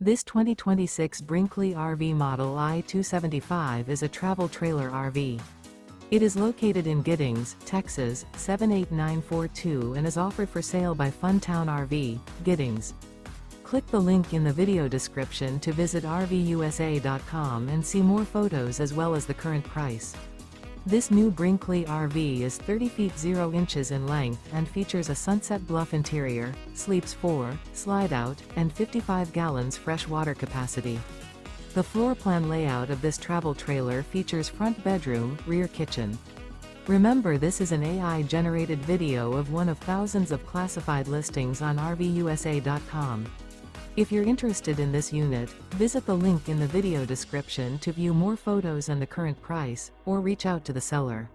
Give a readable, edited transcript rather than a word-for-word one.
This 2026 Brinkley RV Model I 275 is a travel trailer RV. It is located in Giddings, Texas, 78942 and is offered for sale by Funtown RV, Giddings. Click the link in the video description to visit RVUSA.com and see more photos as well as the current price. This new Brinkley RV is 30 feet 0 inches in length and features a SUNSET BLUFF interior, sleeps 4, Slideout, and 55 gallons fresh water capacity. The floor plan layout of this travel trailer features front bedroom, rear kitchen. Remember, this is an AI-generated video of one of thousands of classified listings on RVUSA.com. If you're interested in this unit, visit the link in the video description to view more photos and the current price, or reach out to the seller.